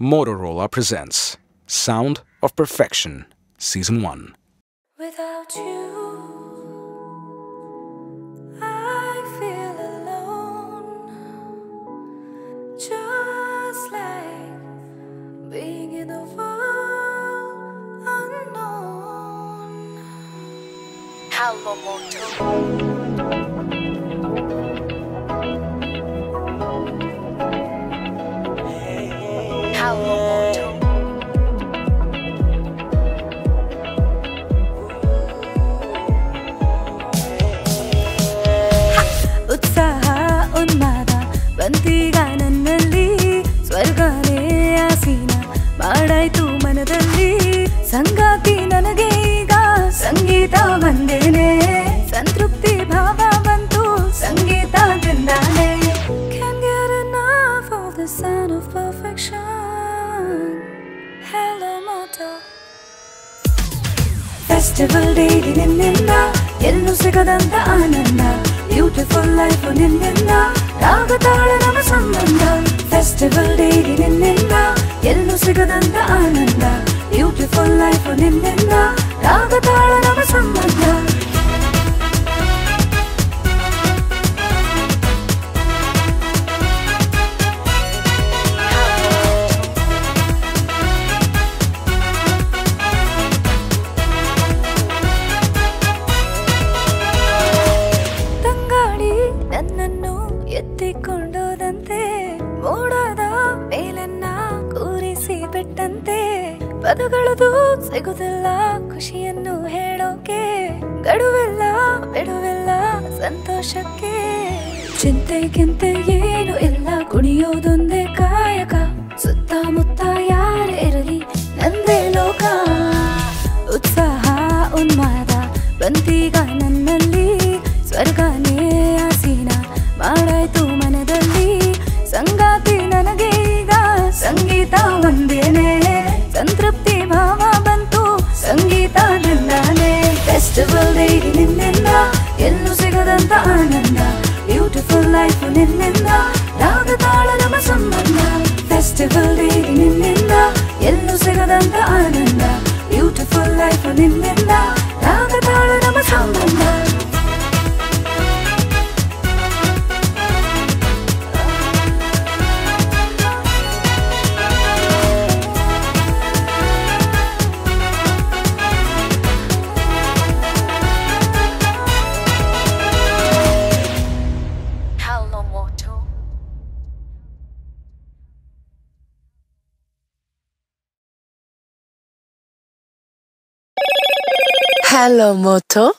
Motorola presents Sound of Perfection, Season 1. Without you, I feel alone. Just like being in a world unknown. Hello, ಉತ್ಸಾಹ ಉನ್ಮಾದ ಬಂತೀಗ ನನ್ನಲ್ಲಿ ಸ್ವರ್ಗನೇ ಆಸೀನ ಮಾಡಾಯ್ತು ಮನದಲ್ಲಿ ಸಂಗಾತಿ ನನಗೆ ಈಗ ಸಂಗೀತ ಬಂದೇನೆ ಸಂತೃಪ್ತಿ ಭಾವ ಬಂತು ಸಂಗೀತದಿಂದಾನೆ Can't get enough of the sound of perfection. Hello Moto festival ಡೇಗೆ ನಿನ್ನಿಂದ ಎಲ್ಲೂ ಸಿಗದಂತ ಆನಂದ ಬ್ಯೂಟಿಫುಲ್ ಲೈಫ್ ನಿನ್ನಿಂದ ರಾಗ ತಾಳ ನಮ್ಮ ಸಂಬಂಧ ಫೆಸ್ಟಿವಲ್ ಡೇಗೆ ನಿನ್ನಿಂದ ಎಲ್ಲೂ ಸಿಗದಂತ ಆನಂದ ಬ್ಯೂಟಿಫುಲ್ ಲೈಫ್ ನಿನ್ನಿಂದ ರಾಗ ತಾಳ ನಮ್ಮ ಸಂಬಂಧ ನನ್ನನ್ನು ಎತ್ತಿಕೊಂಡೋದಂತೆ ಮೋಡದ ಮೇಲನ್ನ ಕೂರಿಸಿ ಬಿಟ್ಟಂತೆ ಪದಗಳದು ಸಿಗುದಿಲ್ಲ ಖುಷಿಯನ್ನು ಹೇಳೋಕೆ ಗಡುವೆಲ್ಲ ಬಿಡುವೆಲ್ಲ ಸಂತೋಷಕ್ಕೆ ಚಿಂತೆಗಿಂತೆ ಏನು ಇಲ್ಲ ಕುಣಿಯೋದೊಂದೇ ಕಾಯಕ ಸುತ್ತಮುತ್ತ ಯಾರೇ ಇರಲಿ ನಂದೇ ಲೋಕ ಉತ್ಸಾಹ ಉನ್ಮಾದ ಬಂತೀಗ ನನ್ನಲ್ಲಿ ಸ್ವರ್ಗನೇ ಆಸೀನ ಮಾಡಾಯ್ತು ಮನದಲ್ಲಿ ಸಂಗಾತಿ ನನಗೆ ಈಗ ಸಂಗೀತ ಒಂದೇನೆ ಸಂತೃಪ್ತಿ ಭಾವ ಬಂತು ಸಂಗೀತದಿಂದಾನೆ ಫೆಸ್ಟಿವಲ್ ಡೇಗೆ ನಿನ್ನಿಂದ ಎಲ್ಲೂ ಸಿಗದಂತ ಆನಂದ ಬ್ಯೂಟಿಫುಲ್ ಲೈಫ್ ನಿನ್ನಿಂದ ರಾಗ ತಾಳ ನಮ್ಮ ಸಂಬಂಧ ಫೆಸ್ಟಿವಲ್ ಡೇಗೆ ನಿನ್ನಿಂದ ಎಲ್ಲೂ ಸಿಗದಂತ ಆನಂದ ಬ್ಯೂಟಿಫುಲ್ ಲೈಫ್ ನಿನ್ನಿಂದ ರಾಗ ತಾಳ ನಮ್ಮ ಸಂಬಂಧ Hello Moto